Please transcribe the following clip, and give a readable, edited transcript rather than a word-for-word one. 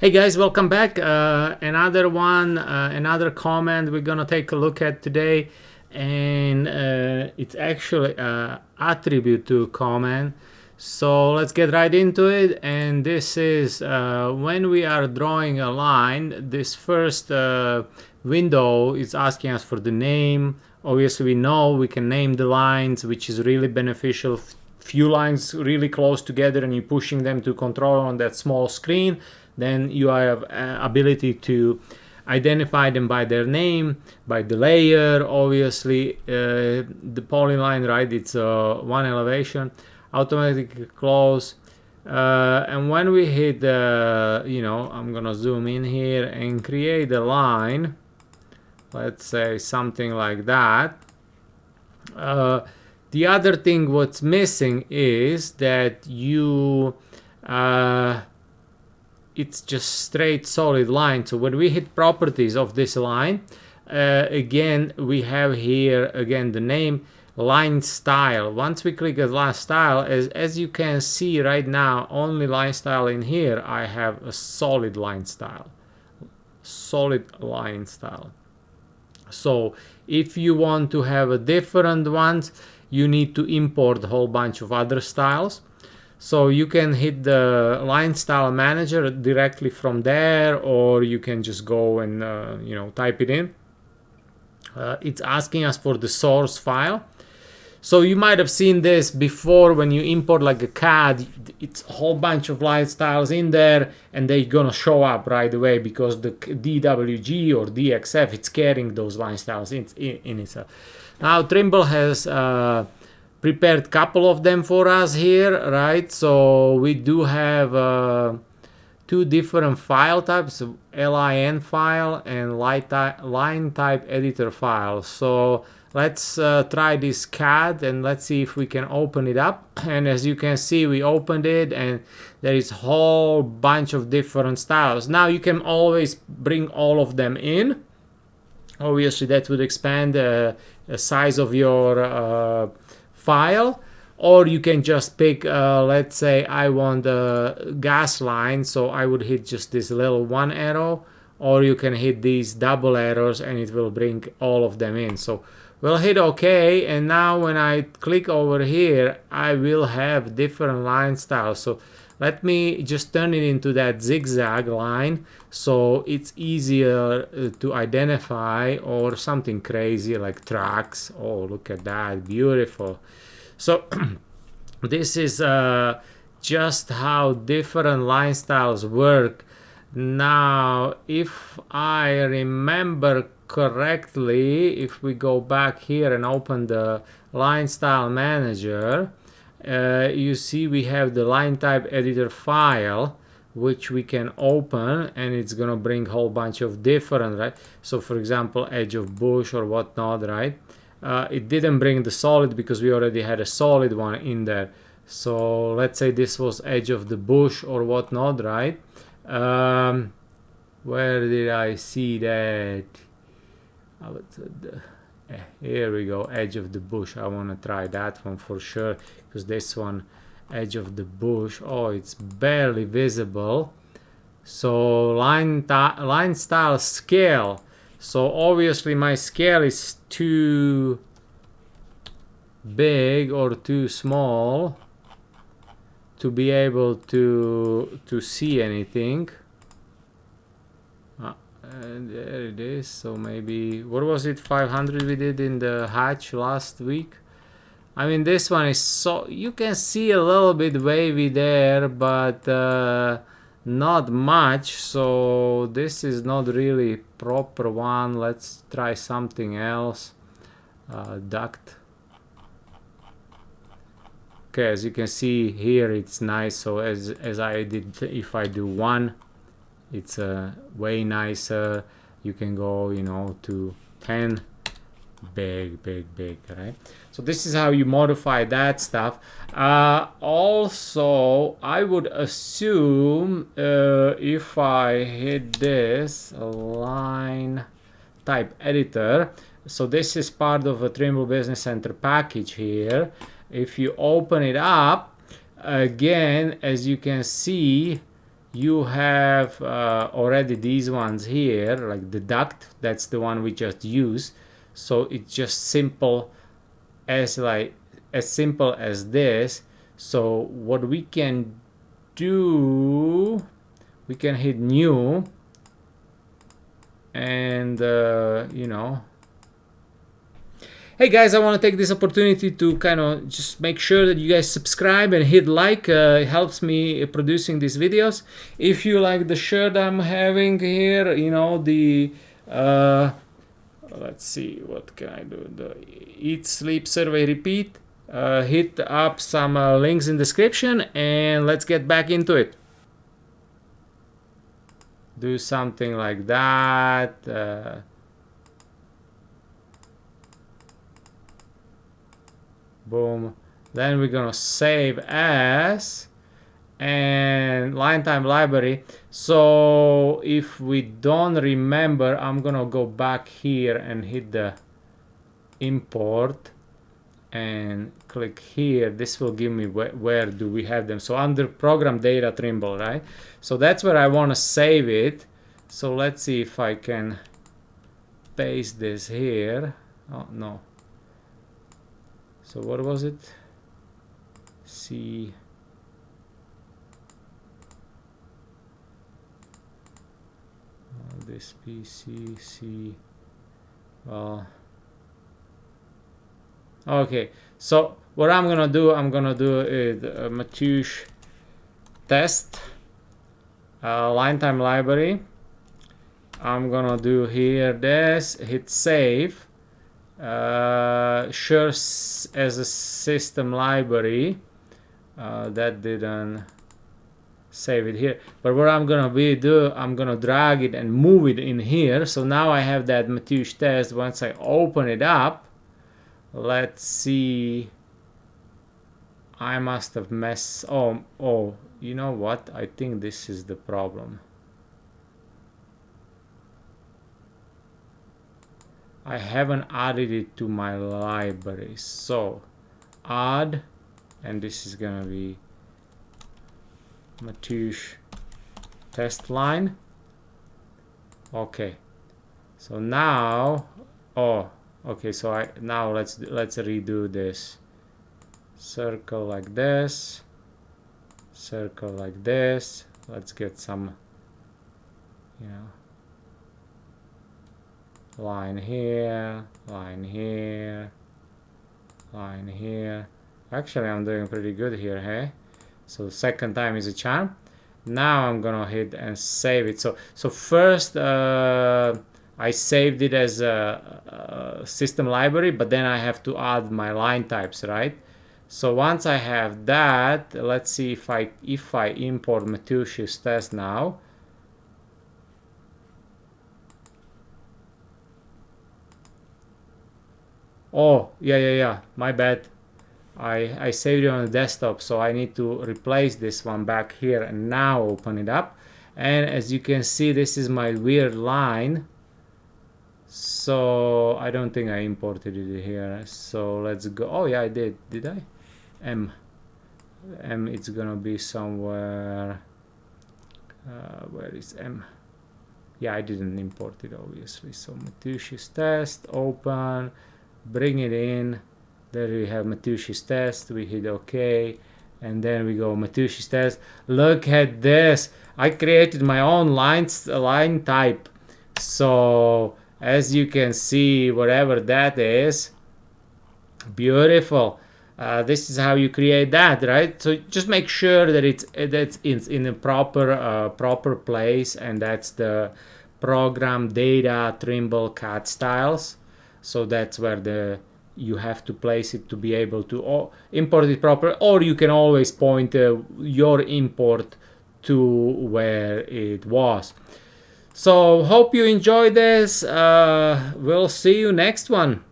Hey guys, welcome back. Another comment we're gonna take a look at today, and it's actually attribute to comment. So let's get right into it. And this is when we are drawing a line. This first window is asking us for the name. Obviously, we know we can name the lines, which is really beneficial. Few lines really close together, and you're pushing them to control on that small screen. Then you have ability to identify them by their name, by the layer. Obviously, the polyline, right? It's one elevation, automatically close. And when we hit I'm gonna zoom in here and create a line. Let's say something like that. The other thing what's missing is that it's just straight solid line. So when we hit properties of this line, again we have here again the name, line style. Once we click at line style, as you can see right now, only line style in here, I have a solid line style. So if you want to have a different ones, you need to import a whole bunch of other styles. So you can hit the line style manager directly from there, or you can just go and type it in. It's asking us for the source file. So you might have seen this before when you import like a CAD. It's a whole bunch of line styles in there, and they're gonna show up right away because the DWG or DXF, it's carrying those line styles in itself. Now Trimble has prepared a couple of them for us here, right? So we do have two different file types, LIN file and line type editor file. So let's try this CAD and let's see if we can open it up. And as you can see, we opened it and there is a whole bunch of different styles. Now you can always bring all of them in. Obviously that would expand the size of your file, or you can just pick let's say I want a gas line, so I would hit just this little one arrow, or you can hit these double arrows and it will bring all of them in. So we'll hit OK, and now when I click over here, I will have different line styles. So let me just turn it into that zigzag line so it's easier to identify, or something crazy like tracks. Oh, look at that, beautiful. So this is just how different line styles work. Now, if I remember correctly, if we go back here and open the line style manager, you see we have the line type editor file, which we can open, and it's gonna bring a whole bunch of different, right? So for example, edge of bush or whatnot, right? It didn't bring the solid because we already had a solid one in there. So let's say this was edge of the bush or whatnot, right? Where did I see that? Here we go, edge of the bush. I want to try that one for sure, because this one, edge of the bush, oh, it's barely visible. So line style scale. So obviously my scale is too big or too small to be able to see anything. And there it is. So maybe, what was it, 500 we did in the hatch last week? I mean, this one is, so you can see a little bit wavy there, but not much. So this is not really proper one. Let's try something else. Duct. Okay, as you can see here, it's nice. So as I did, if I do one, it's way nicer. You can go to 10. Big, right? So this is how you modify that stuff. Also, I would assume if I hit this line type editor, so this is part of a Trimble Business Center package here. If you open it up again, as you can see, you have already these ones here, like the duct. That's the one we just used. So it's just simple as simple as this. So what we can do, we can hit new, and you know, hey guys, I want to take this opportunity to kind of just make sure that you guys subscribe and hit like. It helps me producing these videos. If you like the shirt I'm having here, you know, the let's see, what can I do, the eat, sleep, survey, repeat, hit up some links in description, and let's get back into it. Do something like that. Boom. Then we're gonna save as, and line time library. So if we don't remember, I'm gonna go back here and hit the import and click here. This will give me where do we have them. So under program data Trimble, right? So that's where I want to save it. So let's see if I can paste this here. Oh no. So what was it? C. This PC C. Well. Okay. So what I'm gonna do is Matouche test line time library. I'm gonna do here this, hit save. Sure as a system library. That didn't save it here, but what I'm gonna I'm gonna drag it and move it in here. So now I have that Matouche test. Once I open it up, let's see, I must have messed. Oh, you know what, I think this is the problem. I haven't added it to my library. So add, and this is gonna be Matouche test line. Okay, so now, oh, okay, so now let's redo this. Circle like this, circle like this. Let's get some, you know, line here, line here, line here. Actually, I'm doing pretty good here, hey? So second time is a charm. Now I'm gonna hit and save it. So first I saved it as a system library, but then I have to add my line types, right? So once I have that, let's see if I import Matouche's test now. Oh, yeah, my bad. I saved it on the desktop, so I need to replace this one back here and now open it up. And as you can see, this is my weird line. So I don't think I imported it here. So let's go. Oh yeah, I did. Did I? M. It's gonna be somewhere. Where is M? Yeah, I didn't import it obviously. So Matouche's test, open, bring it in. There we have Matouche's test. We hit OK, and then we go Matouche's test. Look at this! I created my own line type. So as you can see, whatever that is, beautiful. This is how you create that, right? So just make sure that it's in a proper place, and that's the program data Trimble cat styles. So that's where you have to place it to be able to import it proper, or you can always point your import to where it was. So hope you enjoyed this. We'll see you next one.